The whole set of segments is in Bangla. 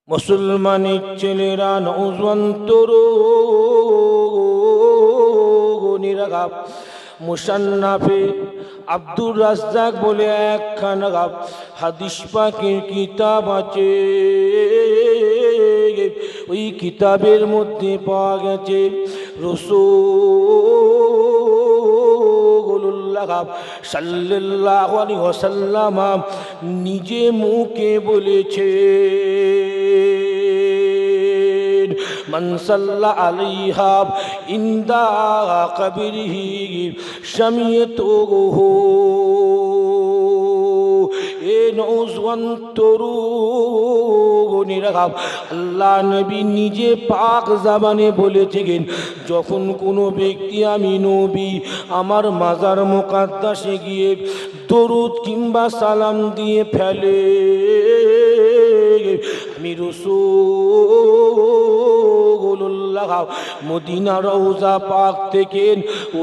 মুসলমানের ছেলেরা নওজোয়ান তরুণীরা মুসান্নাফে আব্দুর রাজ্জাক বলে একখানা হাদিস পাকের কিতাব আছে। ওই কিতাবের মধ্যে পাওয়া গেছে রাসূলুল্লাহ সাল্লাল্লাহু আলাইহি ওয়াসাল্লাম নিজে মুখে বলেছে, মান সাল্লা আলাইহা ইনদা কবরিহি শামিয়াতুহু। এ নওজোয়ান তরুণীরা, আল্লাহ নবী নিজে পাক জাবানে বলেছেন, যখন কোনো ব্যক্তি আমি নবী আমার মাজার মুকাদ্দাসে গিয়ে দরুদ কিংবা সালাম দিয়ে ফেলে, আমি রাসূলুল্লাহ মদিনা রওজা পাক থেকে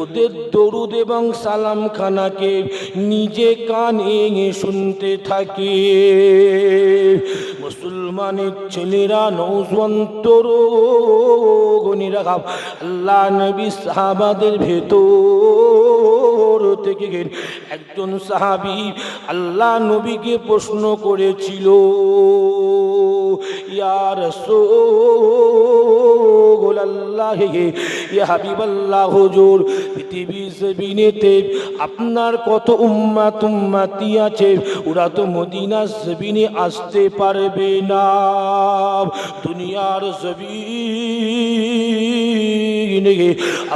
ওদের দরুদ এবং সালাম খানাকে নিজে কানে শুনতে থাকে। মুসলমানের ছেলেরা নওজোয়ান তরুণীরা, আল্লাহ নবী সাহাবাদের ভেতর থেকে একজন সাহাবী আল্লাহ নবীকে প্রশ্ন করেছিল, ইয়া রাসূলুল্লাহ, ইয়া হাবিবাল্লাহ, হুজুর পৃথিবী জমিনেতে আপনার কত উম্মতি আছে, ওরা তো মদিনা জমিনে আসতে পারবে না। দুনিয়ার জমিনে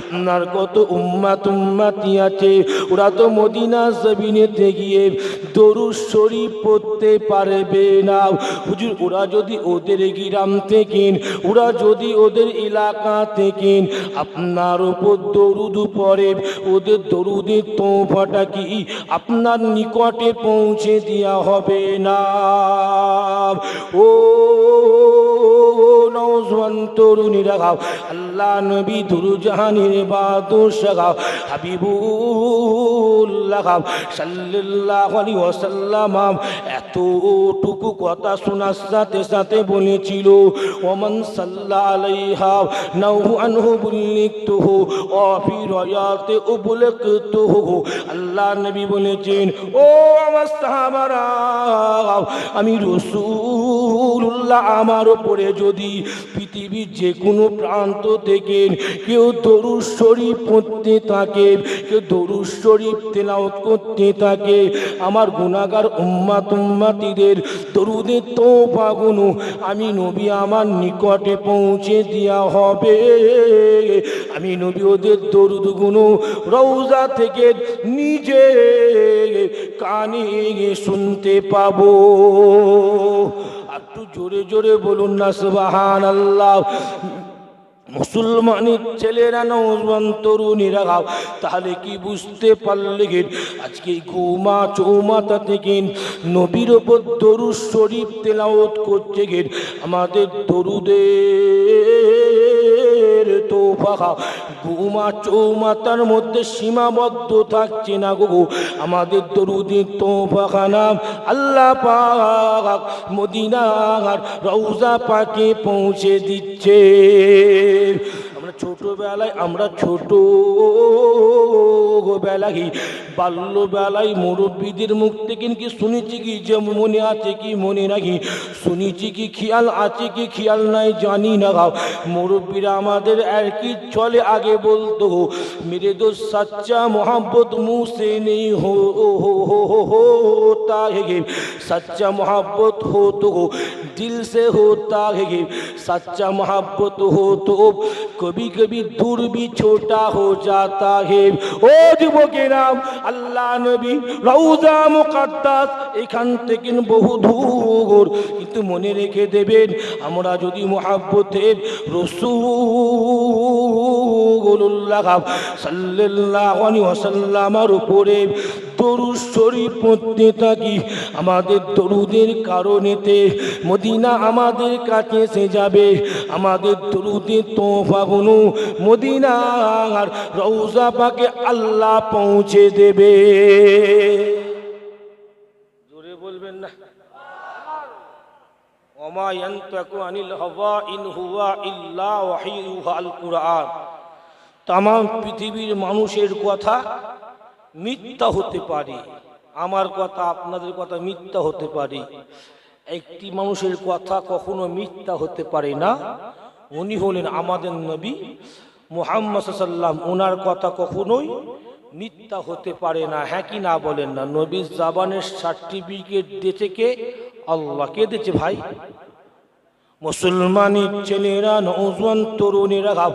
আপনার কত উম্মতি আছে, ওরা তো মদিনা জমিনেতে গিয়ে দরুদ শরীফ পড়তে পারবে না। হুজুর, ওরা যদি ওদের গ্রাম থেকে, ওরা যদি ওদের এলাকা থেকে আপনার উপর দরুদ পড়ে, ওদের দরুদের তোফাটা কি আপনার নিকটে পৌঁছে দেওয়া হবে না? ও নওজোয়ান তরুণীরা, আল্লাহ নবী দুরুজাহানের বাদশাহ হাবিবুল্লাহ সাল্লাল্লাহু আলাইহি ওয়াসাল্লাম এতটুকু কথা শোনার সাথে সাথে বলেছিল, ওমান সাল্লা আলাইহা নাহু আনহু বুল্লিকতুহু ওয়া ফি রায়াতে উবলিকতুহু। আল্লাহ নবী বলেছেন, ও আমার সাহাবারা, আমি রাসূলুল্লাহ আমার উপরে যদি পৃথিবীর যে কোনো প্রান্ত থেকে কেউ দরুদ শরীফ পড়তে থাকে, কেউ দরুদ শরীফ তেলাওয়াত করতে থাকে, আমার গুনাহগার উম্মতিদের দরুদের তোফাগুলো আমি নবী আমার নিকটে পৌঁছে দেওয়া হবে। আমি নবী ওদের দরুদগুলো রওজা থেকে নিজে কানে শুনতে পাবো। একটু জোরে জোরে বলুন না সুবহানাল্লাহ। মুসলমানের ছেলেরা নওজোয়ান তরুণীরা, তাহলে কি বুঝতে পারলে আজকে গুমা চৌমাথা থেকে নবীর ওপর দরুদ শরীফ তেলাওয়াত করছে, আমাদের দরুদের তোফা গুমা চৌমাথার মধ্যে সীমাবদ্ধ থাকছে না গো, আমাদের দরুদের তোফাখানা আল্লাহ পাক মদিনার রওজা পাকে পৌঁছে দিচ্ছে। আমরা ছোটবেলায় বাল্যবেলায় মুরব্বীদের মুখ থেকে কি শুনেছি, কি যে মনে আছে কি মনে রাখি, শুনেছি কি খেয়াল আছে কি খেয়াল নাই জানি না। মুরব্বীরা আমাদের আর কি চলে আগে বলতো, মেরে দো সচ্চা মোহাব্বত মুঝসে নেই होता है, सच्चा मोहब्बत हो तो दिल से होता है, सच्चा मोहब्बत हो तो कभी कभी दूर भी छोटा हो जाता है। ओ যুবকেরা, আল্লাহ নবী রওজা মুকাদ্দাস এখান থেকে বহু দূর, কিন্তু মনে রেখে দেবেন, আমরা যদি মুহাব্বতের রাসূলুল্লাহ সাল্লাল্লাহু আলাইহি ওয়াসাল্লামের উপরে দরুদ শরীফ পড়তে থাকি, আমাদের দরুদের কারণেতে মদিনা আমাদের কাছে এসে যাবে, আমাদের দরুদের তোফাগুলো মদিনার রওজা পাকে আল্লাহ পৌঁছে দেবে। জোরে বলবেন না? ওমা ইয়ানতাকু আনিল হাওয়া ইন হুয়া ইল্লা ওয়াহিয়ুল কুরআন। তাম পৃথিবীর মানুষের কথা মিথ্যা হতে পারে, আমার কথা আপনাদের কথা মিথ্যা হতে পারে, একটি মানুষের কথা কখনো মিথ্যা হতে পারে না, উনি হলেন আমাদের নবী মুহাম্মদ সাল্লাল্লাহু আলাইহি ওয়াসাল্লাম। ওনার কথা কখনোই মিথ্যা হতে পারে না। হ্যাঁ কি না বলেন না? নবীর জাবানের সার্টিফিকেট দিয়েছে কে? আল্লাহ। কে দিয়েছে ভাই? মুসলমানের ছেলেরা, নওজোয়ান তরুণেরা,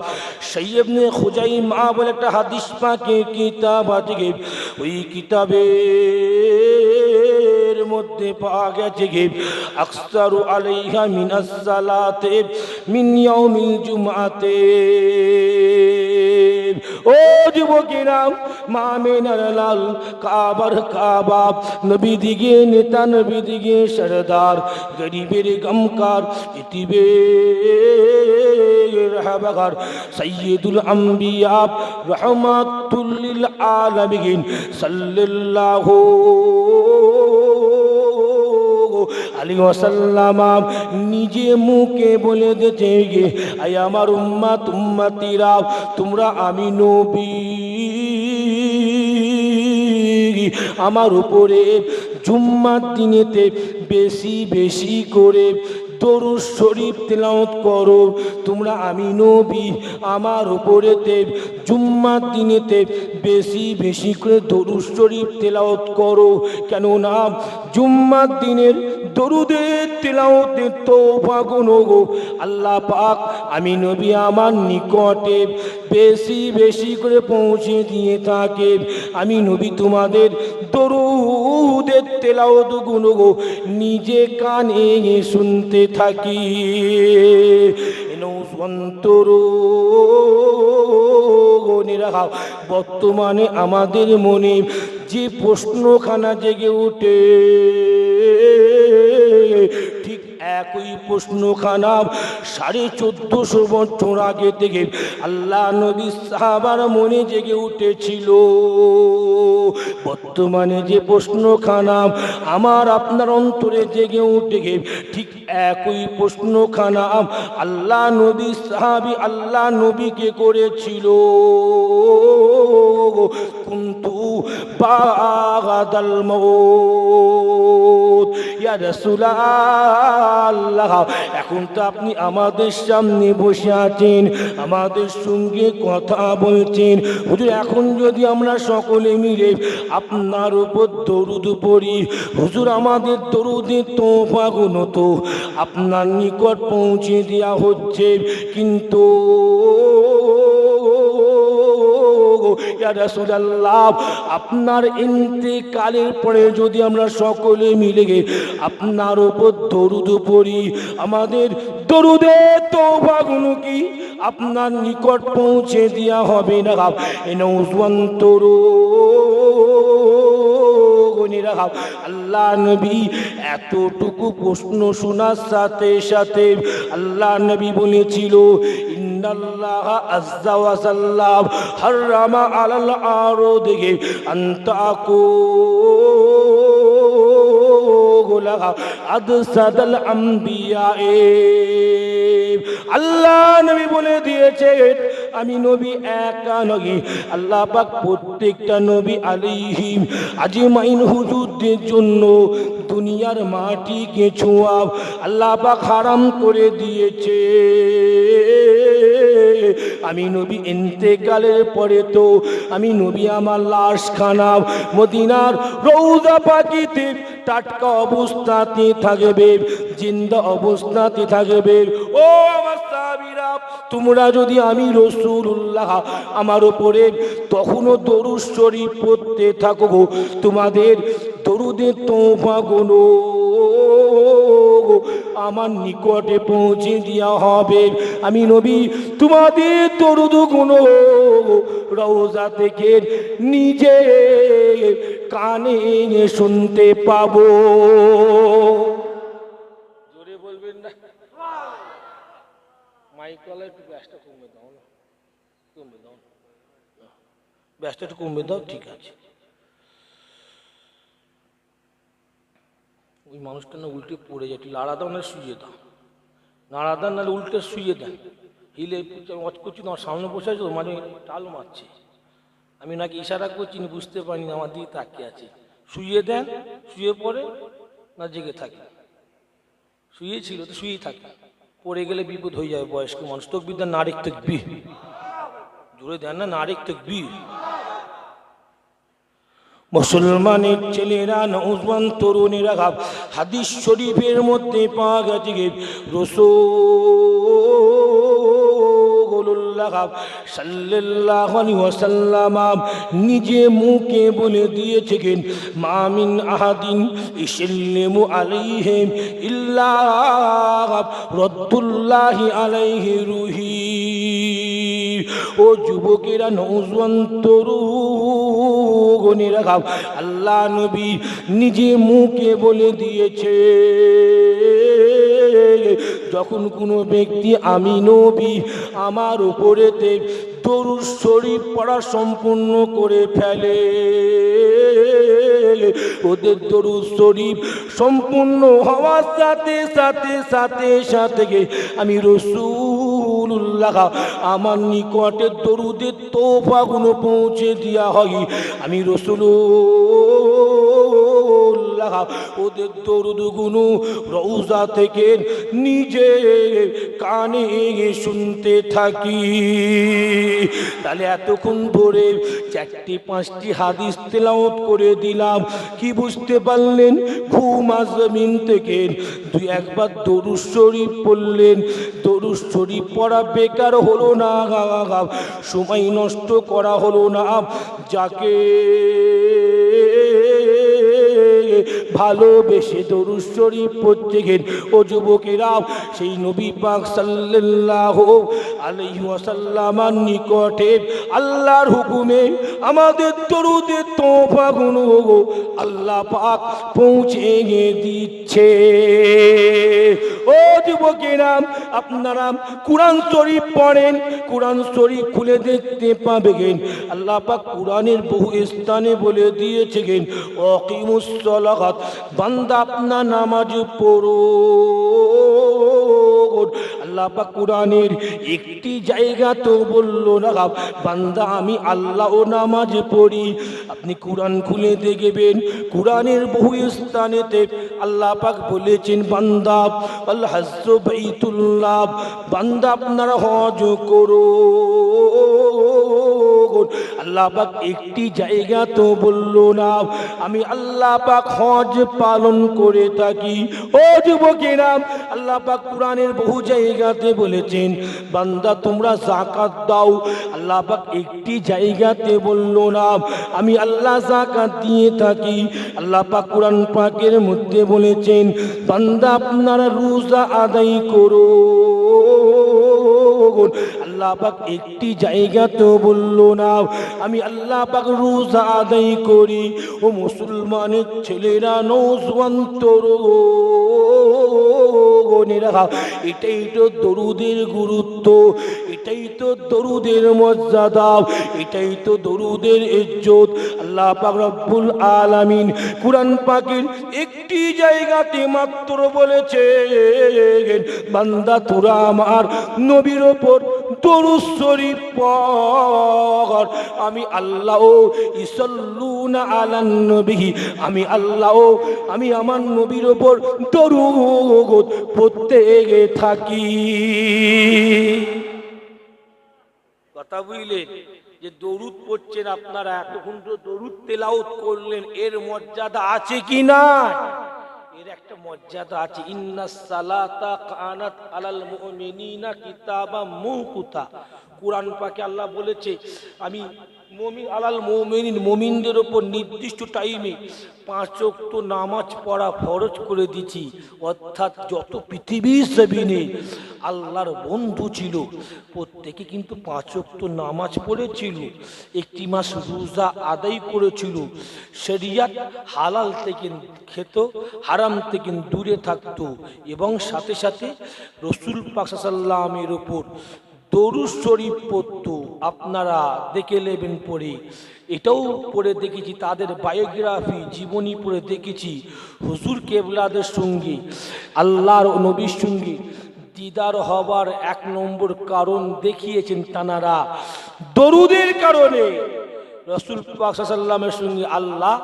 সৈয়দ ইবনে খুজাইমা বলে একটা হাদিস পাকের কিতাব আছে, ওই কিতাবের মধ্যে পাওয়া গেছে আকসারু আলাইহা মিনাস সালাতে মিন ইয়াউমিল জুমআতে। ও যুবকেরা, মা মেনার লাল কাবার কাবাব, নবী দিগে নেতা, নবী দিগে সরদার, গরিবের গমকার, ইতিবের হাবাগার, সাইয়্যিদুল আম্বিয়া রাহমাতুল লিল আলামিন সাল্লাল্লাহু আলাইহি ওয়াসাল্লাম নিজে মুখে বলে দিতে গে, আয় আমার উম্মত উম্মতিরা, তোমরা আমি নবী আমার উপরে জুম্মার দিনেতে বেশি বেশি করে দরুদ শরীফ তেলাওয়াত করো। তোমরা আমি নবী আমার উপরেতে জুম্মার দিনেতে বেশি বেশি করে দরুদ শরীফ তেলাওয়াত করো। কেননা জুম্মার দিনের দরুদের তেলাওয়াতের তওবা গুনগো আল্লাহ পাক আমি নবী আমার নিকটে বেশি বেশি করে পৌঁছে দিয়ে থাকে। আমি নবী তোমাদের দরুদের তেলাওয়াত গুনগো নিজে কানে শুনতে থাকি। বর্তমানে আমাদের মনে যে প্রশ্নখানা জেগে ওঠে, ঠিক একই প্রশ্নখানা 1450 বছর আগে থেকে আল্লাহ নবী সাহাবার মনে জেগে উঠেছিল। বর্তমানে যে প্রশ্নখানা আমার আপনার অন্তরে জেগে উঠে, ঠিক একই প্রশ্নখানা আল্লাহ নবী সাহাবী আল্লাহ নবীকে করেছিল। কুনতু বাগাদাল মাউত ইয়া রাসূলুল্লাহ, এখন তো আপনি আমাদের সামনে বসে আছেন, আমাদের সঙ্গে কথা বলছেন। হুজুর, এখন যদি আমরা সকলে মিলে আপনার উপর দরুদ পড়ি, হুজুর আমাদের দরুদের তোফা গুলো তো আপনার নিকট পৌঁছে দেওয়া হচ্ছে, কিন্তু ইয়া রাসূলুল্লাহ আপনার ইন্তেকালের পরে যদি আমরা সকলে মিলে আপনার উপর দরুদ পড়ি, আমাদের দরুদের তওবাগুলো কি আপনার নিকট পৌঁছে দেওয়া হবে না? এই নওজোয়ান তরুণীরা, আল্লাহ নবী এতটুকু প্রশ্ন শোনার সাথে সাথে আল্লাহ নবী বলেছিল, ইন্নাল্লাহ আযজা ওয়া জাল্লা হারামা আলাল আরদি আন তাকুলা আদসাদাল আম্বিয়া। আল্লাহ নবী বলে দিয়েছেন, আমি নবী একা নই, আল্লাহ পাক প্রত্যেকটা নবী আলাইহিম আজমাইন হুজুরদের জন্য দুনিয়ার মাটিকে ছোঁয়া আল্লাহ পাক হারাম করে দিয়েছে। আমি নবী ইন্তেকালের পরে তো আমি নবী আমার লাশ খানা মদিনার রওজা পাকিতে টাটকা অবস্থাতে থাকবে, জিন্দা অবস্থাতে থাকবে। ও আমার সাহাবীরা, তোমরা যদি আমি রাসূলুল্লাহ আমার উপরে তখনও দরুদ শরীফ পড়তে থাকো, তোমাদের দরুদের তোফা গুলো আমার নিকটে পৌঁছে দেওয়া হবে। আমি নবী তোমাদের দরুদ গুলো রওজা থেকে নিজে কানে শুনতে পাবো। জোরে বলবেন না? মাইকওয়ালা একটু ব্যাসটা কমে দাও না, কমে দাও, ব্যাসটা একটু কমে দাও। ঠিক আছে। ওই মানুষটা না উল্টে পড়ে যায়, একটু লাড়া দাও না, শুয়ে দাও। নাড়া দেন, নাহলে উল্টে শুয়ে দেন। হিলে অচ করছি, তোমার সামনে বসে আছে, মানে টাল মারছে, আমি নাকি ইশারা করছি না, বুঝতে পারিনি আমার দিকে তাকিয়ে আছে। শুয়ে দেন, শুয়ে পড়ে না জেগে থাকে, শুয়েছিল তো শুয়েই থাকে, পড়ে গেলে বিপদ হয়ে যাবে। বয়স্ক মানুষ তকবির দেন, নারিক তকবির জোরে দেন না, নারিক তকবির। মুসলমানের ছেলেরা, নওজওয়ান তরুণেরা, হাদিস শরীফের মধ্যে পাওয়া গেছে রাসূলুল্লাহ সাল্লাল্লাহু আলাইহি ওয়াসাল্লাম নিজে মুখে বলে দিয়েছেন, মা মিন আহাদিন ইসল্লিমু আলাইহি ইল্লা রাদ্দুল্লাহি আলাইহি রুহি। ও যুবকেরা, নওজওয়ান তরুণেরা, আল্লাহ নবী নিজে মুখে বলে দিয়েছে, যখন কোনো ব্যক্তি আমি নবী আমার উপরেতে দরুদ শরীফ পড়া সম্পূর্ণ করে ফেলে, ওদের দরুদ শরীফ সম্পূর্ণ হওয়ার সাথে সাথে সাথে সাথে আমি রাসূলুল্লাহ আমার নিকটে দরুদের তোহফাগুলো পৌঁছে দেওয়া হয়। আমি রাসূলুল্লাহ ওদের দরুদগুলো রওজা থেকে নিজে কানে শুনতে থাকি। তাহলে এতক্ষণ ধরে 4-5টি হাদিস তেলাওয়াত করে দিলাম, কি বুঝতে পারলেন? ঘুম জমিন থেকে 2-1 বার দরুদ শরীফ পড়লেন। দরুদ শরীফ পড়া বেকার হলো না, সময় নষ্ট করা হলো না। যাকে ভালোবেসে দরুদ শরীফ পড়ছেন ও যুবকেরা, সেই নবী পাক সাল্লাল্লাহু আলাইহি ওয়াসাল্লামের নিকটে আল্লাহর হুকুমে আমাদের দরুদের তোহফাগুলো আল্লাহ পাক পৌঁছে দিচ্ছে। ও যুবকেরা, আপনারা কুরআন শরীফ পড়েন, কুরআন শরীফ খুলে দেখতে পাবেন আল্লাহ পাক কুরআনের বহু স্থানে বলে দিয়েছেন, আকিমুস সালাত, বান্দা আপনার নামাজ পড়ো। আল্লাহ পাক কুরআনের একটি জায়গা তো বললো না বান্দা আমি আল্লাহ ও নামাজ পড়ি। আপনি কুরআন খুলে দেখবেন, কুরআনের বহু স্থানেতে আল্লাহ পাক বলেছেন, বান্দা আল হজ্জু বাইতুল্লাহ, বান্দা আপনারা হজ করো। আল্লাহ পাক একটি জায়গা তো বললো না আমি আল্লাহ পাক হজ পালন করে থাকি। ও যুবকেরা, আল্লাহ পাক কুরআনের বহু জায়গাতে বলেছেন, বান্দা তোমরা যাকাত দাও। আল্লাহ পাক একটি জায়গাতে বললো না আমি আল্লাহ যাকাত দিয়ে থাকি। আল্লাহ পাক কুরআন পাকের মধ্যে বলেছেন, বান্দা আপনারা রোজা আদায় করো। আল্লাহ পাক একটি জায়গাতেও বললো না আমি আল্লাহ পাক রোজা আদায় করি। ও মুসলমানের ছেলেরা, নওজওয়ান তরুণেরা, এটাই তো দরুদের গুরুত্ব, এটাই তো দরুদের মর্যাদা, এটাই তো দরুদের ইজ্জত। আল্লাহ পাক রব্বুল আলামিন কুরআন পাকের একটি জায়গাতে মাত্র বলেছেন, বান্দা তোরা আমার নবীর ওপর দরুদ শরীফ পড়। আমি আল্লাহ ইসাল্লুনা আলান নবী, আমি আল্লাহ আমি আমার নবীর ওপর দরুদ পড়তে থাকি। কথা বুঝলেন? যে দরুদ পড়ছেন আপনারা, এতক্ষণ তো দরুদ তেলাওয়াত করলেন, এর মর্যাদা আছে কি না? এর একটা মর্যাদা আছে। ইন্নাস সালাতা কানাত আলাল মুমিনিনা কিতাবাম মাওকুতা। কুরআন পাকে আল্লাহ বলেছে, আমি মুমিন আলাল মুমিনিন, মুমিনদের উপর নির্দিষ্ট টাইমে 5 ওয়াক্ত নামাজ পড়া ফরজ করে দিয়েছি। অর্থাৎ যত পৃথিবীর জমিনে আল্লাহর বন্ধু ছিল প্রত্যেকে কিন্তু 5 ওয়াক্ত নামাজ পড়েছিল, একটি মাস রোজা আদায় করেছিল, শরিয়ত হালাল থেকে খেত, হারাম থেকে দূরে থাকতো, এবং সাথে সাথে রাসূল পাক সাল্লাল্লাহু আলাইহি ওয়াসাল্লামের উপর দরুদ শরীফ পড়তো। আপনারা দেখে নেবেন পড়ে, এটাও পড়ে দেখেছি, তাদের বায়োগ্রাফি জীবনী পড়ে দেখেছি, হুজুর কেবলাদের সঙ্গে আল্লাহর নবীর সঙ্গে দিদার হবার 1 নম্বর কারণ দেখিয়েছেন তানারা দরুদের কারণে। রাসূল পাক সাল্লাল্লাহু আলাইহি ওয়াসাল্লামের সঙ্গে আল্লাহ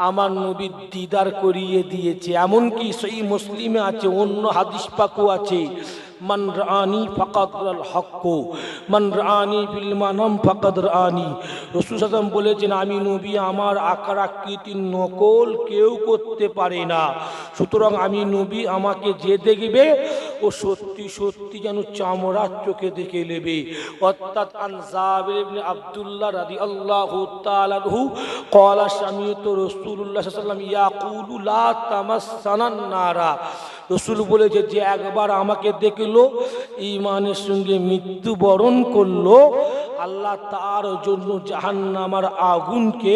আমার নবীর দিদার করিয়ে দিয়েছে। এমনকি সহিহ মুসলিমে আছে, অন্য হাদিস পাকও আছে, মান রাআনি ফাকাদ রাল হক, মান রাআনি ফিল মানাম ফাকাদ রাআনি। রাসূল সাল্লাল্লাহু আলাইহি ওয়াসাল্লাম বলেছেন, আমি নবী আমার আকার আকৃতির নকল কেউ করতে পারে না। সুতরাং আমি নবী, আমাকে যে দেখবে ও সত্যি সত্যি যেন চামড়ার চোখে দেখে নেবে। অর্থাৎ আন জাবির ইবনে আব্দুল্লাহ রাদিয়াল্লাহু তাআলা আনহু ক্বালা সামি'তু রাসূলুল্লাহ সাল্লাল্লাহু আলাইহি ওয়াসাল্লাম ইয়াকুলু লা তামাসসানান নারা। রাসূল বলেছে, যে একবার আমাকে দেখলো, ঈমানের সঙ্গে মৃত্যুবরণ করলো, আল্লাহ তার জন্য জাহান্নামের আগুনকে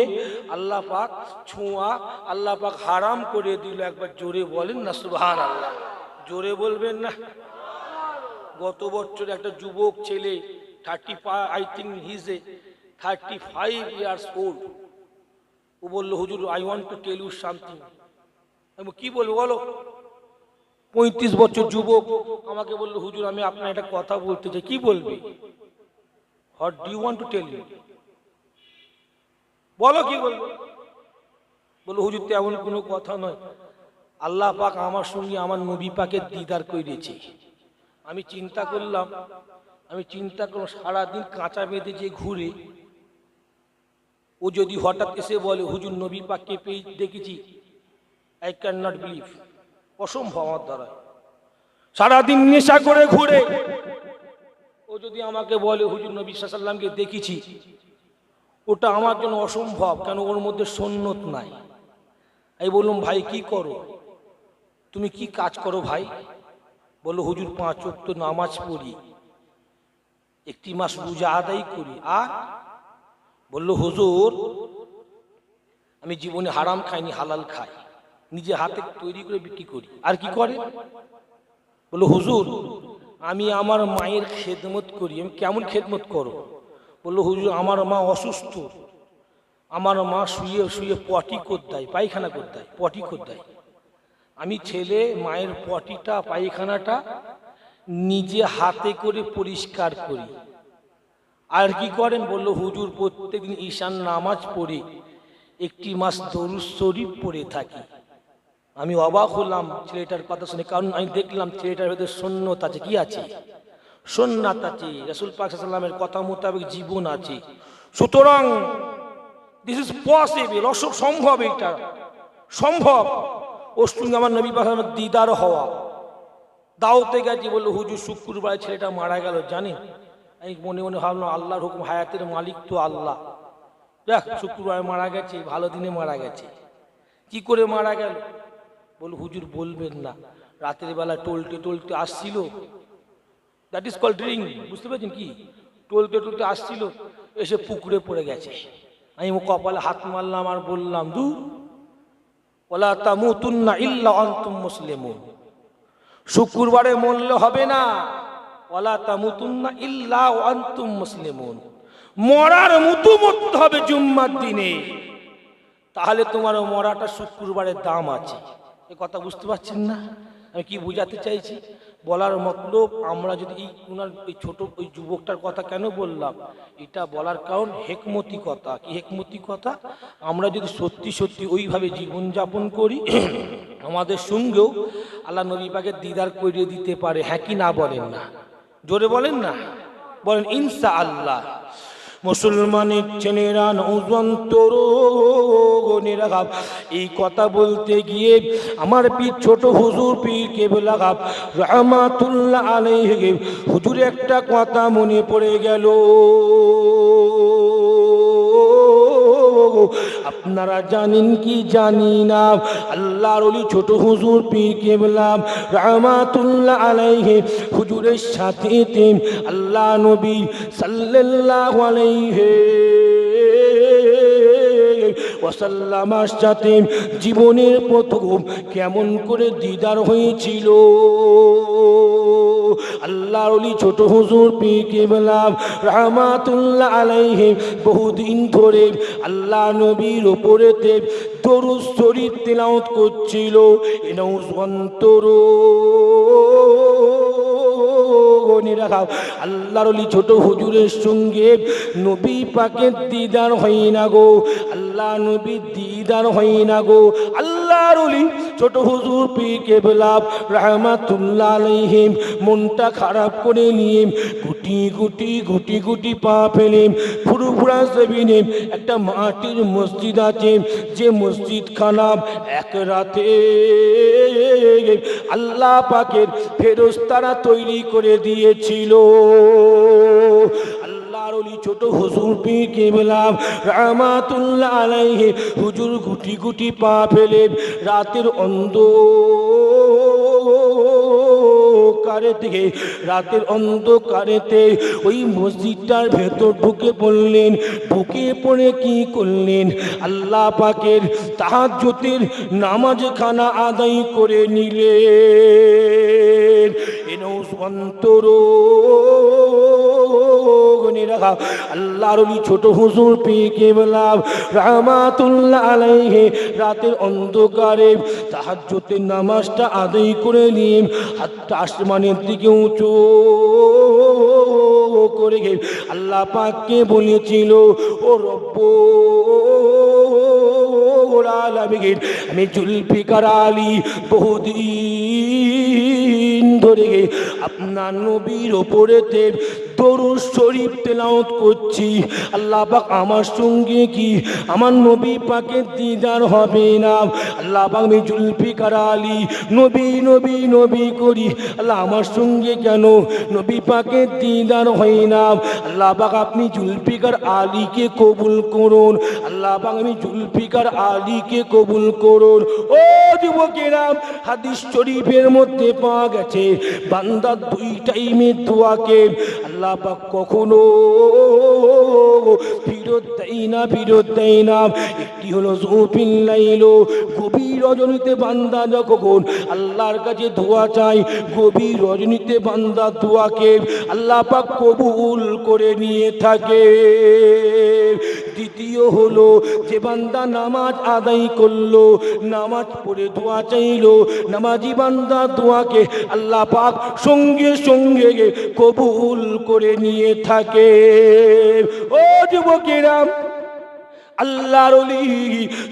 আল্লাহ পাক ছোঁয়া আল্লাহ পাক হারাম করে দিল। একবার জোরে বলেন না সুবহানাল্লাহ। জোরে বলবেন না। গত বছর একটা যুবক ছেলে 35, I think he is 35 years old, ও বললো, হুজুর I want to tell you something. আমি কি বলবো বলো? 35 বছর যুবক আমাকে বললো, হুজুর আমি আপনার একটা কথা বলতে চাই। কি বলবি? What do you want to tell me? বলো কি বলবো? বললো, হুজুর তেমন কোনো কথা নয়, আল্লাহ পাক আমার সঙ্গে আমার নবী পাকের দিদার করেছে। আমি চিন্তা করলাম সারাদিন কাঁচা বেঁধে যে ঘুরে, ও যদি হঠাৎ এসে বলে, হুজুর নবী পাককে পেয়ে দেখেছি, আই ক্যান নট বিলিভ, অসম্ভব আমার দ্বারা। সারাদিন নেশা করে ঘুরে, ও যদি আমাকে বলে, হুজুর নবী সাল্লাল্লাহু আলাইহি ওয়াসাল্লামকে দেখেছি, ওটা আমার জন্য অসম্ভব। কেন? ওর মধ্যে সুন্নত নাই। আমি বললাম, ভাই কি করো তুমি, কি কাজ করো ভাই? বললো, হুজুর 5 ওয়াক্ত নামাজ পড়ি, 1 মাস রোজা আদায় করি। আর বললো, হুজুর আমি জীবনে হারাম খাইনি, হালাল খাই, নিজে হাতে তৈরি করে বিক্রি করি। আর কি করে? বললো, হুজুর আমি আমার মায়ের খেদমত করি। আমি কেমন খেদমত করো? বললো, হুজুর আমার মা অসুস্থ, আমার মা শুয়ে শুয়ে পটি করে দেয়, পায়খানা করে দেয়, পটি করে দেয়। আমি ছেলে মায়ের পটিটা পায়খানাটা নিজে হাতে করে পরিষ্কার করি। আর কি করেন? বললো, হুজুর প্রত্যেকদিন ঈশান নামাজ পড়ে 1 মাস দরুদ শরীফ পড়ে থাকি। আমি অবাক হলাম ছেলেটার কথা শুনে, কারণ আমি দেখলাম ছেলেটার ভেতরে সুন্নত আছে। কি আছে? সুন্নাত আছে, রাসূল পাক সাল্লাল্লাহু আলাইহি ওয়াসাল্লামের কথা মোতাবেক জীবন আছে। সুতরাং দিস ইজ পসিবল, সম্ভব, এটা সম্ভব। ওর সঙ্গে আমার নবী পাকের দিদার হওয়া। দাওয়াতে গেছি, বললো, হুজুর শুক্রবার ছেলেটা মারা গেল জানেন। আমি মনে মনে ভাবলাম, আল্লাহর হুকুম, হায়াতের মালিক তো আল্লাহ। দেখ, শুক্রবার মারা গেছে, ভালো দিনে মারা গেছে। কি করে মারা গেল? বললো, হুজুর বলবেন না, রাতের বেলা টলতে টলতে আসছিল, দ্যাট ইজ কল্ড ড্রিঙ্ক, বুঝতে পেরেছেন কি? টলতে টলতে আসছিল, এসে পুকুরে পড়ে গেছে। আমি কপালে হাত মারলাম আর বললাম, দূর, ওয়ালা তামুতুন্না ইল্লা আনতুম মুসলিমুন। শুক্রবারে মরলে হবে না, ওয়ালা তামুতুন্না ইল্লা আনতুম মুসলিমুন। মরার মতো মরতে হবে জুম্মার দিনে, তাহলে তোমার মরাটা শুক্রবারের দাম আছে। এ কথা বুঝতে পারছেন না আমি কি বোঝাতে চাইছি? বলার মতলব, আমরা যদি এই ছোট ওই যুবকটার কথা কেন বললাম, এটা বলার কারণ হেকমতি কথা। কি হেকমতি কথা? আমরা যদি সত্যি সত্যি ওইভাবে জীবনযাপন করি, আমাদের সঙ্গেও আল্লাহ নবী পাকের দিদার করিয়ে দিতে পারে। হ্যাঁ কি না বলেন না? জোরে বলেন না, বলেন ইনশাআল্লাহ। মুসলমানের ছেলেরা, নওজোয়ান তরুণেরা, এই কথা বলতে গিয়ে আমার পীর ছোট হুজুর পীর কেবলা রাহমাতুল্লাহ আলাইহি হুজুর একটা কথা মনে পড়ে গেল। আপনারা জানেন কি জানি না, আল্লাহর ওলি ছোট হুজুর পীর কেবলা রাহমাতুল্লাহ আলাইহি হুজুরের সাথে আল্লাহ নবী সাল্লাল্লাহু আলাইহি ওয়াসাল্লামের সাথে জীবনের প্রথম কেমন করে দিদার হয়েছিল। আল্লাহর ওলি ছোট হুজুর পীর কেবলা রাহমাতুল্লাহ আলাইহি বহুদিন ধরে আল্লাহ নবীর উপরেতে দরুদ শরীফ তেলাওয়াত করছিল। নওজোয়ান তরুণ রাখাও আল্লাহর ওলি ছোট হুজুরের সঙ্গে নবী পাকের দিদার হয় না গো, আল্লাহ নবীর দিদার হয় না গো। আল্লাহর ওলি ছোট হুজুর পীর কেবলা রাহমাতুল্লাহ আলাইহি মনটা খারাপ করে নিয়ে গুটি গুটি গুটি গুটি পা ফেলে ফুরফুরা জমিনে একটা মাটির মসজিদ আছে, যে মসজিদ খানা এক রাতে আল্লাহ পাকের ফেরেশতারা তৈরি করে দিয়েছিল। আল্লাহর ওলি ছোট হুজুর পীর কেবলা রাহমাতুল্লাহ আলাইহি হুজুর গুটি গুটি পা ফেলে রাতের রাতের অন্ধকারেতে ওই মসজিদটার ভেতর ঢুকে পড়লেন। ঢুকে পড়ে কি করলেন, আল্লাহ পাকের তাহাজ্জুদের নামাজ খানা আদায় করে নিলেন। অন্তর আল্লাহর ওলি ছোট হুজুর পীর কেবলা রাহমাতুল্লাহ আলাইহি রাতের অন্ধকারে তাহাজ্জুদের নামাজটা আদায় করে নিয়ে হাতটা আসমানের দিকে উঁচু করে আল্লাহ পাককে বলেছিল, ও রব্বুল আলামিন, আমি জুলফিকার আলী বহুদিন ধরে আপনার নবীর ওপরেতে দরুদ শরীফ তেলাওয়াত করছি। আল্লাহ পাক আমার সঙ্গে কি আমার নবী পাকের দিদার হবে না? আল্লাহ পাক আমি জুলফিকার আলী নবী নবী নবী করি, আল্লাহ আমার সঙ্গে কেন নবী পাকের দিদার হয় না? আল্লাহ পাক আপনি জুলফিকার আলীকে কবুল করুন, আল্লাহ পাক আমি জুলফিকার আলীকে কবুল করুন। ও যুবকেরা, হাদিস শরীফের মধ্যে পাওয়া গেছে বান্দা দুই টাইমের দোয়াকে আল্লাহ পাক কখনো ফিরত দেয় না। একটি হলো জুফিল লাইল, গভীর রজনীতে বান্দা যখন আল্লাহর কাছে দোয়া চায়, গভীর রজনীতে বান্দা দোয়াকে আল্লাহ পাক কবুল করে নিয়ে থাকে। দ্বিতীয় হলো যে বান্দা নামাজ আদায় করলো, নামাজ পড়ে দোয়া চাইলো, নামাজি বান্দা দোয়াকে আল্লাহ পাক সঙ্গে সঙ্গে কবুল করে নিয়ে থাকে। ও যুবকেরা, আল্লাহর ওলি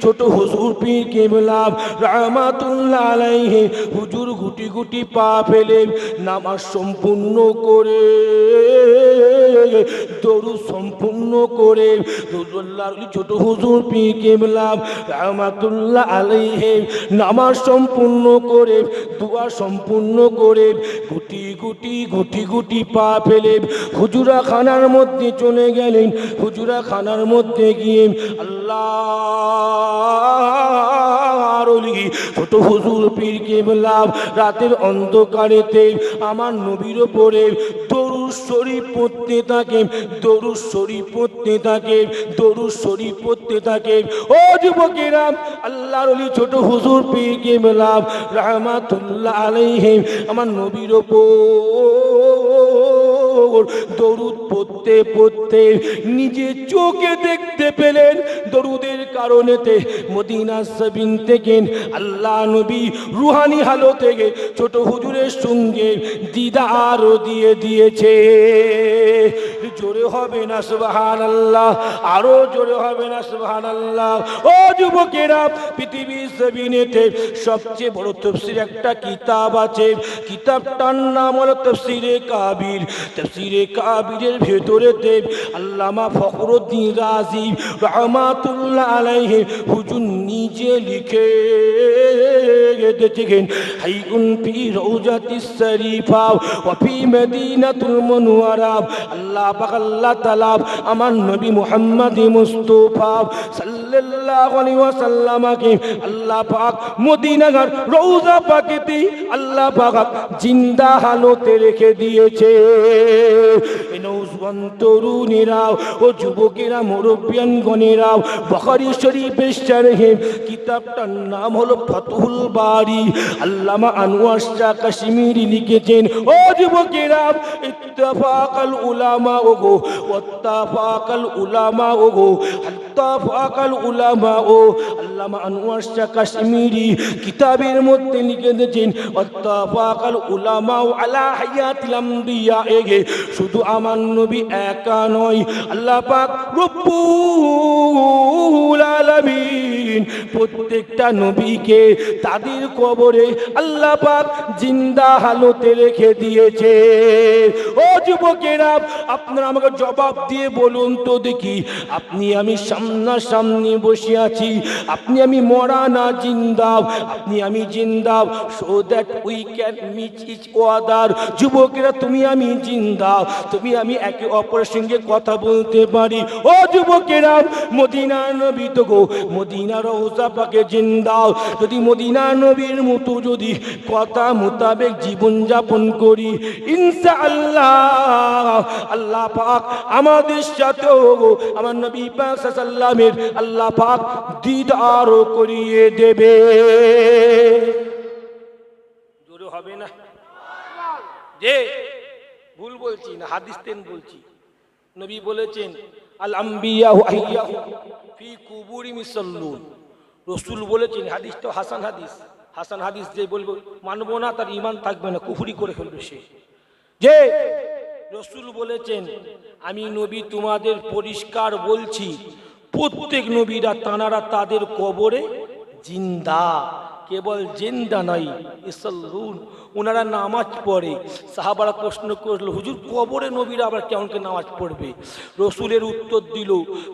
ছোট হুজুর পীর কেবলা রাহমাতুল্লাহ আলাইহি হুজুর গুটি গুটি পা ফেলে নামাজ সম্পূর্ণ করে দরুদ সম্পূর্ণ করে আল্লাহর ওলি ছোট হুজুর পীর কেবলা রাহমাতুল্লাহ আলাইহি নামাজ সম্পূর্ণ করে দোয়া সম্পূর্ণ করে গুটি গুটি গুটি গুটি পা ফেলে হুজুরা খানার মধ্যে চলে গেলেন। হুজুরা খানার মধ্যে গিয়ে আল্লাহর ওলি ছোট হুজুর পীর কেবলা রাতের অন্ধকারেতে আমার নবীর ওপরে দরুদ শরীফ পড়তে থাকে, দরুদ শরীফ পড়তে থাকে, দরুদ শরীফ পড়তে থাকে। ও যুবকেরা, আল্লাহর ওলি ছোট হুজুর পীর কেবলা রাহমাতুল্লাহ আলাইহি আমার নবীর ওপর দরুদ পড়তে পড়তে নিজে চোখে দেখতে পেলেন দরুদের কারণেতে মদিনা জমিন থেকে আল্লাহ নবী রুহানি হালতে ছোট হুজুরের সঙ্গে দিদার দিয়ে দিয়েছে। জোরে হবে না সুবহানাল্লাহ? আরো জোরে হবে না সুবহানাল্লাহ? ও যুবকেরা, পৃথিবীর জমিনেতে সবচেয়ে বড় তাফসীর একটা কিতাব আছে, কিতাবটার নাম হলো তাফসীরে কাবির। তাফসীরে কাবিরের ভেতরেতে আল্লামা ফখরুদ্দীন রাজি রাহমাতুল্লাহ আলাইহি হুজুর নিজে লিখে গেছেন, হাইউন ফি রওজাতিস শরীফা ওয়া ফি মদিনাতুল মুনওয়ারা। আল্লাহ পাক আল্লাহ তাআলা আমার নবী মুহাম্মদ মুস্তাফা সাল্লাল্লাহু আলাইহি ওয়াসাল্লামকে আল্লাহ পাক মদিনার রওজা পাকেতে আল্লাহ পাক জিন্দা হালতে রেখে দিয়েছে। নওজওয়ান তরুণেরা ও যুবকেরা মুরব্বিয়ান গণেরা বুখারী শরীফের শরহে, কিতাবটার নাম হলো ফাতহুল বারি। আল্লামা আনোয়ার শাহ কাশ্মীরি লিখেছেন, ও যুবকেরা, ইত্তাফাকাল উলামা ওগো, ওয়াত্তাফাকাল উলামা ওগো, ইত্তাফাকাল উলামা ও। আল্লামা আনোয়ার শাহ কাশ্মীরি কিতাবের মধ্যে লিখেছেন, ওয়াত্তাফাকাল উলামা আলা হায়াতিল আমবিয়া এগে, শুধু আমার নবী একা নয়, আল্লাহ পাক রব্বুল আলামিন প্রত্যেকটা নবীকে তাদের কবরে আল্লাহ পাক জিন্দা হালতে রেখে দিয়েছে। ও যুবকেরা, আপনারা আমাকে জবাব দিয়ে বলুন তো দেখি, আপনি আমি সামনাসামনি বসে আছি, আপনি আমি মরা না জিন্দা? আপনি আমি জিন্দা, so that we can meet each other. যুবকেরা, তুমি আমি জিন্দা, তুমি আমি একে অপরের সঙ্গে কথা বলতে পারি। ও যুবকেরা, মদিনার নবী তো গো, মদিনার রওজা পাকে জিন্দা। যদি মদিনার নবীর মতো যদি কথা মোতাবেক জীবন যাপন করি, ইনশাআল্লাহ আল্লাহ পাক আমাদের সাথেও আমার নবী পাক সাল্লামের আল্লাহ পাক দিদার করিয়ে দেবে। জোরে হবে না? যে ভুল বলছি না, হাদিস তেন বলছি। নবী বলেছেন, আল আম্বিয়া আহইয়াহু ফি কুবুরিহিম ইউসাল্লুন। রাসূল বলেছেন, হাদিসটা হাসান হাদিস। হাসান হাদিস যে বলবো মানবো না, তার ঈমান থাকবে না, কুফরি করে ফেলবে সে। যে রাসূল বলেছেন, আমি নবী তোমাদের পরিষ্কার বলছি, প্রত্যেক নবীরা তানারা তাদের কবরে জিন্দা, কেবল জিন্দা নয়, ইসাল্লুন, ওনারা নামাজ পড়ে। সাহাবারা প্রশ্ন করলো, হুজুর কবরে নবীরা আবার কেমন করে নামাজ পড়বে? রসুলের উত্তর দিল,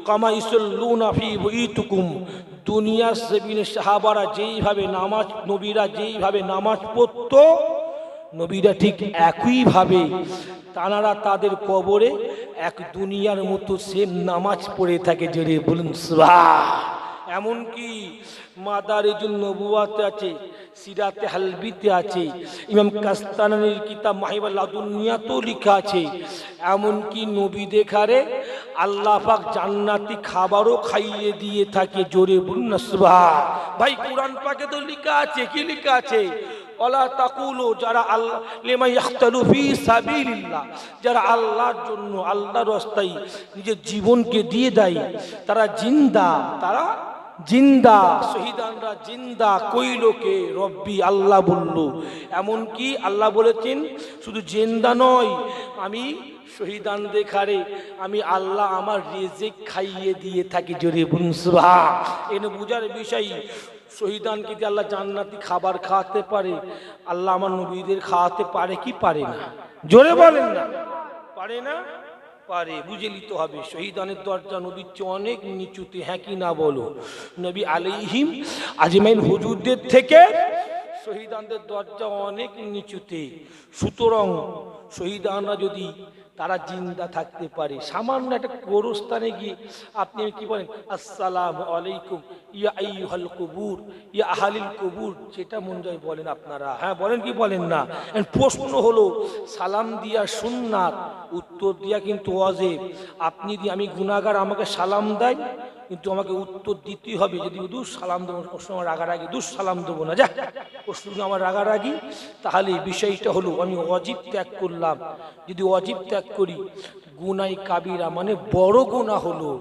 কামা ইসাল্লুনা ফি বুইতুকুম। দুনিয়ার জমিনে সাহাবারা যেইভাবে নামাজ, নবীরা যেইভাবে নামাজ পড়তো, নবীরা ঠিক একইভাবে তানারা তাদের কবরে এক দুনিয়ার মতো সেম নামাজ পড়ে থাকে। জোরে বলুন সুবহান। এমনকি মাদারিজুন নবুয়াতে আছে, সিরাতে হালবিতে আছে, ইমাম কাস্তানানির কিতাব মাহিবা লাদুনিয়াতেও লেখা আছে। এমনকি নবী দেখারে আল্লাহ পাক জান্নাতি খাবারও খাইয়ে দিয়ে থাকে। জোরে বলুন না সুবহান। ভাই কুরআন পাকে তো লেখা আছে, কি লেখা আছে? ওয়ালা তাকুলু, যারা আল্লাহ লিমা ইয়াখতালু ফি সাবিলিল্লাহ, যারা আল্লাহর জন্য আল্লাহর রাস্তায় নিজের জীবনকে দিয়ে দেয়, তারা জিন্দা, তারা জিন্দা। শহীদানরা জিন্দা কইলোকে রব্বি, আল্লাহ বলল। এমনকি আল্লাহ বলেছেন, শুধু জিন্দা নয়, আমি শহীদান দেখারে আমি আল্লাহ আমার রিজিক খাইয়ে দিয়ে থাকি। জোরে বলুন সুবহান। এনে বুঝার বিষয়, শহীদানকে যে আল্লাহ জান্নাতি খাবার খাওয়াতে পারে, আল্লাহ আমার নবীদের খাওয়াতে পারে কি পারে না? জোরে বলেন না। পারে না? পারে। বুঝে নিতে হবে, শহীদানের দরজা নবীর চেয়ে অনেক নিচুতে। হ্যাঁ কি না বলো? নবী আলাইহিম আজমাইন হুজুরদের থেকে শহীদানদের দরজা অনেক নিচুতে। সুতরাং শহীদানরা যদি তারা জিন্দা থাকতে পারে, সামান্য একটা গোরস্থানে গিয়ে আপনি কি বলেন, আসসালামু আলাইকুম ইয়া আইয়ুহাল কুবুর ইয়া আহলিল কুবুর, যেটা মন যায় বলেন আপনারা। হ্যাঁ বলেন কি বলেন না? প্রশ্ন হলো, সালাম দিয়া সুন্নাত, উত্তর দিয়া কিন্তু ওয়াজিব। আপনি যদি আমি গুনাহগার, আমাকে সালাম দেয়, কিন্তু আমাকে উত্তর দিতেই হবে। যদি দুস সালাম দেবো, প্রশ্ন আমার রাগারাগি, দুস সালাম দেবো না, যা প্রশ্ন আমার রাগারাগি, তাহলে বিষয়টা হলো আমি ওয়াজিব ত্যাগ করলাম। যদি ওয়াজিব ত্যাগ করি, গুনাহ কাবিরা মানে বড় গুনাহ হলো।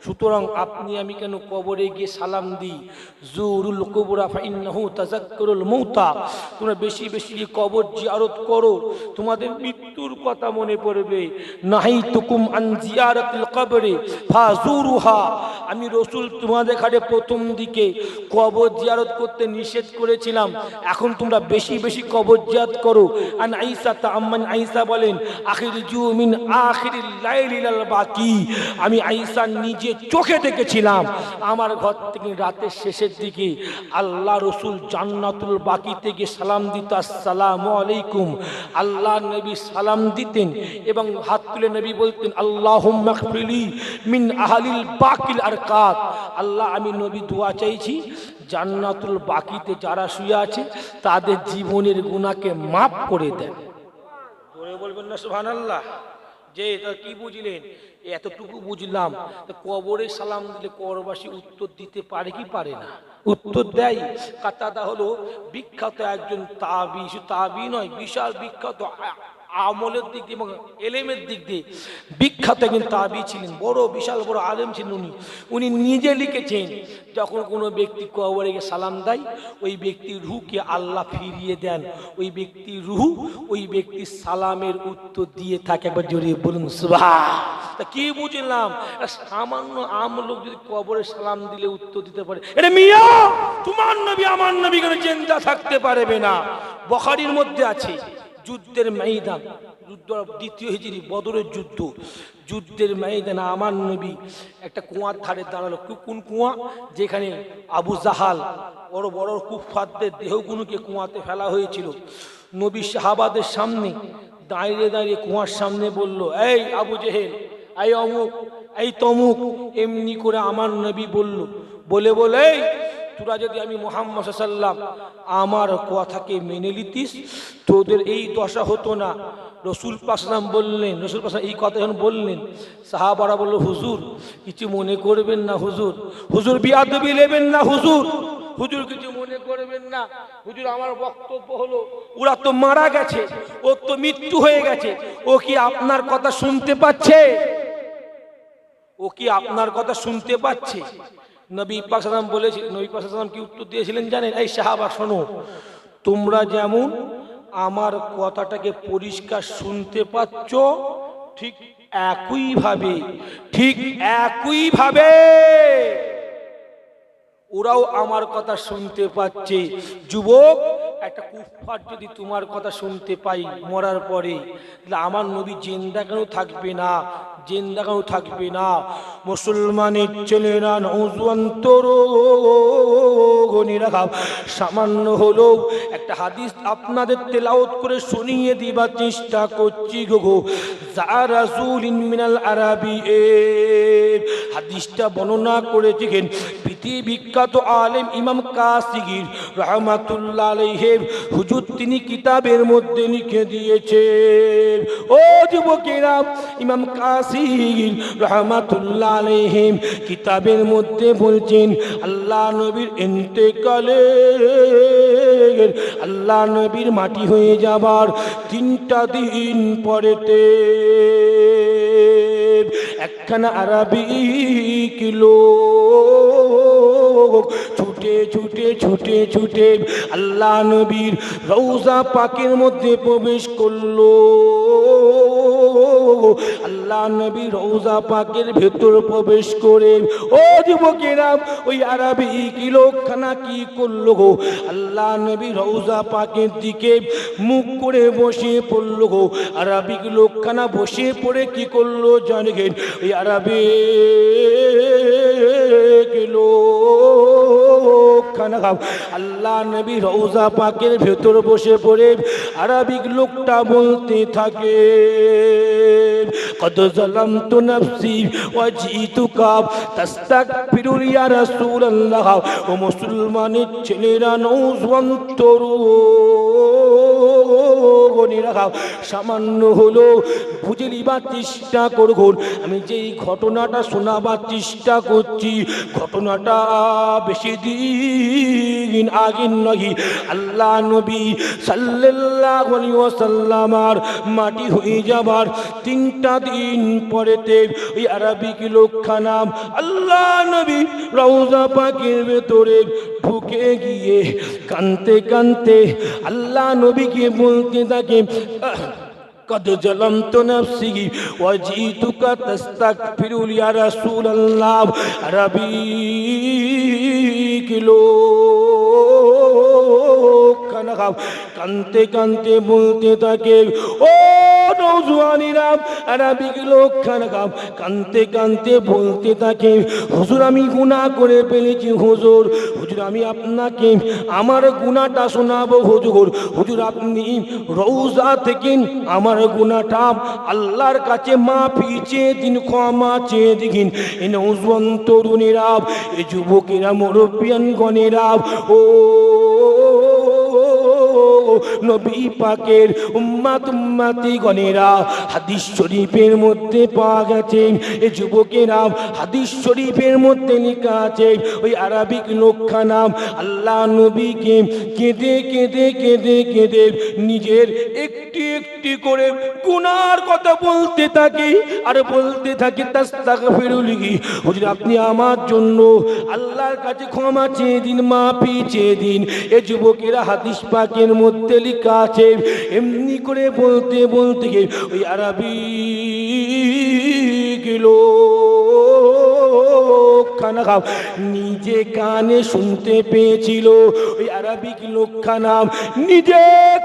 সুতরাং আপনি আমি কেন কবরে গিয়ে সালাম দিই? জুরুল কুবরা ফাইন্নাহু তাযাক্কুরুল মাউতা, তোমরা বেশি বেশি কবর জিয়ারত করো, তোমাদের মৃত্যুর কথা মনে পড়বে। নাহাইতুকুম আন জিয়ারাতিল কবরে ফাজুরুহা, আমি রাসূল তোমাদের কাছে প্রথম দিকে কবর জিয়ারত করতে নিষেধ করেছিলাম, এখন তোমরা বেশি বেশি কবর জিয়ারত করো। আন আয়েশা তাআম্মান, আয়েশা বলেন, আখিরজু মিন আখিরিল লাইলি ইলাল বাকি, আমি আয়েশা নিজে চোখে দেখেছিলাম আমার ঘর থেকে রাতের শেষের দিকে আল্লাহ রসুল জান্নাতুল বাকিতে গিয়ে সালাম দিত, আসসালামু আলাইকুম। আল্লাহ নবী সালাম দিতেন এবং হাত তুলে নবী বলতেন, আল্লাহুম্মা গফিরলি মিন আহলিল বাকিল আরকাত, আল্লাহ আমি নবী দোয়া চাইছি জান্নাতুল বাকিতে যারা শুয়ে আছে তাদের জীবনের গুনাহকে মাফ করে দেন। বলবেন না সুবহানাল্লাহ? যে কি বুঝলেন? এতটুকু বুঝলাম, কবরে সালাম দিলে কবরবাসী উত্তর দিতে পারে কি পারে না? উত্তর দেয়। কাতাদা হলো বিখ্যাত একজন তাবি, শুধু তাবি নয়, বিশাল বিখ্যাত আমলের দিক দিয়ে এবং এলেমের দিক দিয়ে বিখ্যাত একজন তাবি ছিলেন, বড় বিশাল বড় আলেম ছিলেন উনি। উনি নিজে লিখেছেন, যখন কোনো ব্যক্তি কবরে গিয়ে সালাম দেয়, ওই ব্যক্তির রুহকে আল্লাহ ফিরিয়ে দেন, ওই ব্যক্তির রুহ ওই ব্যক্তির সালামের উত্তর দিয়ে থাকে। একবার জড়িয়ে বলুন সুবহান। তা কি বুঝলাম? সামান্য আমলোক যদি কবরে সালাম দিলে উত্তর দিতে পারে, এটা মিয়া তোমার নবী আমার নবী কেন জিন্দা থাকতে পারবে না? বুখারীর মধ্যে আছে, যুদ্ধের ময়দান, যুদ্ধ দ্বিতীয় হিজরি বদরের যুদ্ধ, যুদ্ধের ময়দানে আমার নবী একটা কুয়ার ধারে দাঁড়ালো। কোন কুয়া? যেখানে আবু জাহাল বড় বড় কুফফারদের দেহগুলোকে কুয়াতে ফেলা হয়েছিল। নবী সাহাবাদের সামনে দাঁড়িয়ে দাঁড়িয়ে কুয়ার সামনে বলল, এই আবু জেহেল, এই অমুক, এই তমুক, এমনি করে আমার নবী বলল। বলে বলে, তোরা যদি আমি মুহাম্মদ সাল্লাল্লাহু আলাইহি ওয়াসাল্লাম আমার কথাকে মেনে নিতিস, তোদের এই দশা হতো না। রসুল পাক সাল্লাল্লাহু আলাইহি ওয়াসাল্লাম বললেন, রসুল পাক এই কথা যখন বললেন, সাহাবারা বলল, হুজুর কিছু মনে করবেন না হুজুর, হুজুর বিয়াদবি নেবেন না হুজুর, হুজুর কিছু মনে করবেন না হুজুর। আমার বক্তব্য হলো, ওরা তো মারা গেছে, ওর তো মৃত্যু হয়ে গেছে, ও কি আপনার কথা শুনতে পাচ্ছে? ও কি আপনার কথা শুনতে পাচ্ছে? নবী পাক সাল্লাল্লাহু আলাইহি ওয়াসাল্লাম বলেছিলেন, নবী পাক সাল্লাল্লাহু আলাইহি ওয়াসাল্লাম কি উত্তর দিয়েছিলেন জানেন? এই সাহাবা শোনো, তোমরা যেমন আমার কথাটাকে পরিষ্কার শুনতে পাচ্ছ, ঠিক একইভাবে ওরাও আমার কথা শুনতে পাচ্ছে। যুবক, একটা কুফফার যদি তোমার কথা শুনতে পাই মরার পরে, তাহলে আমার নবী জিন্দা কেন থাকবে না? জিন্দা কেন থাকবে না? মুসলমানের ছেলেরা, নওজোয়ান তরুণীরা, সামান্য হলো একটা হাদিস আপনাদের তেলাওয়াত করে শুনিয়ে দিবার চেষ্টা করছি গো। যা রাসূলিন মিনাল আরাবি, হাদিসটা বর্ণনা করেছেন পৃথিবী বিখ্যাত আলেম ইমাম কাসিগির রাহমাতুল্লাহ আলাইহি হুজুর, তিনি কিতাবের মধ্যে লিখে দিয়েছেন। ও যুবকেরা, ইমাম কাসিগির রাহমাতুল্লাহ আলাইহি কিতাবের মধ্যে বলছেন, আল্লাহ নবীর ইন্তেকালে, আল্লাহ নবীর মাটি হয়ে যাবার 3টা দিন পরেতে একখানা আরবি কিলো ছুটে ছুটে ছুটে ছুটে আল্লাহ নবীর রওজা পাকের মধ্যে প্রবেশ করলো। আল্লাহ নবী রওজা পাকের ভেতর প্রবেশ করে, ও যুবকেরা, ওই আরবি কি লোকখানা কি করলো গো? আল্লাহ নবী রওজা পাকের দিকে মুখ করে বসে পড়লো গো। আরবি লোকখানা বসে পড়ে কি করলো জানেন? ওই আরবি কি লোকখানা আল্লাহ নবী রওজা পাকের ভেতর বসে পড়ে আরবিক লোকটা বলতে থাকে, কদ যালামতু নাফসি ওয়া জিতুকা তাস্তাগফিরু ইয়া রাসূলুল্লাহ। ও মুসলমানের ছেলেরা, নওজোয়ান তরুণীরা, সামান্য হলো বুঝে নিবার চেষ্টা করুন। আমি যেই ঘটনাটা শোনাবার চেষ্টা করছি, ঘটনাটা বেশি দিন আগের নয়। আল্লাহ নবী সাল্লাল্লাহু আলাইহি ওয়াসাল্লামার মাটি হয়ে যাবার 3টা দিন পরেতে ওই আরবিক লোকখানা আল্লাহ নবী রওজা পাকের ভেতরে ঢুকে গিয়ে কাঁদতে কাঁদতে আল্লাহ নবীকে বলতে থাকে, কদ যালামতু নাফসি ওয়া জিতুকা তাস্তাগফিরু ইয়া রাসূলুল্লাহ। আরবি কিলো খানা কানতে কানতে বলতে থাকে, ও নওজোয়ানিরা, আরবি লোকখানা কানতে কানতে বলতে থাকে, হুজুর আমি গুনাহ করে ফেলেছি হুজুর, হুজুর আমি আপনাকে আমার গুনাহটা শোনাবো হুজুর, হুজুর আপনি রওজা থেকে আমার গুনাহটা আল্লাহর কাছে মাফি চেয়ে দিন, ক্ষমা চেয়ে দিন। এই নওজোয়ান তরুণীরা, এই যুবকেরা, মুরব্বিয়ানগণেরা, ও নবী পাকের উম্মতি গণেরা, হাদিস শরীফের মধ্যে পাওয়া গেছে এই যুবকেরা, হাদিস শরীফের মধ্যে লেখা আছে ওই আরবিক লোকখানা আল্লাহ নবীকে কেঁদে কেঁদে কেঁদে কেঁদে নিজের একটি একটি করে গুনার কথা বলতে থাকে আর বলতে থাকে তাস্তাগফিরুল্লাহি, হুজুর আপনি আমার জন্য আল্লাহর কাছে ক্ষমা চেয়ে দিন, মাফি চেয়ে দিন। এই যুবকেরা হাদিস পাকের মধ্যে লেখা আছে এমনি করে বলতে বলতে ওই আরবি গেলো খানা খাও নিজে কানে শুনতে পেয়েছিল, ওই আরবিক লোকখানা নিজে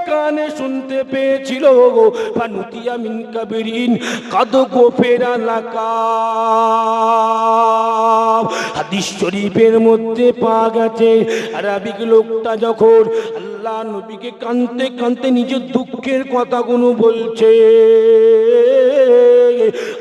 কানে শুনতে পেয়েছিল ফানুতিয়া মিন কাবিরিন কাদ গোফেরা লাকা। হাদিস শরীফের মধ্যে পাওয়া গেছে আরবিক লোকটা যখন আল্লাহ নবীকে কাঁদতে কাঁদতে নিজের দুঃখের কথাগুলো বলছে,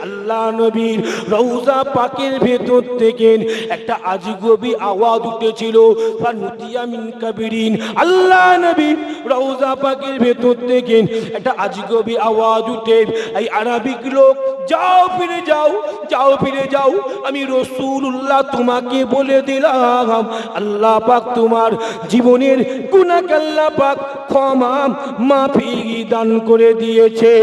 আল্লাহ নবীর রওজা পাকের ভেতর থেকে একটা আজগবি আওয়াজ উঠেছিল ফানুতিয়া মিন কাবিরিন। আল্লাহ নবীর রওজা পাকের ভেতর থেকে একটা আজগবি আওয়াজ উঠে এই আরবিক লোক যাও ফিরে যাও, যাও ফিরে যাও, আমি রাসূলুল্লাহ তোমাকে বলে দিলাম আল্লাহ পাক তোমার জীবনের গুনাহকে আল্লাহ পাক ক্ষমা মাফি দান করে দিয়েছে।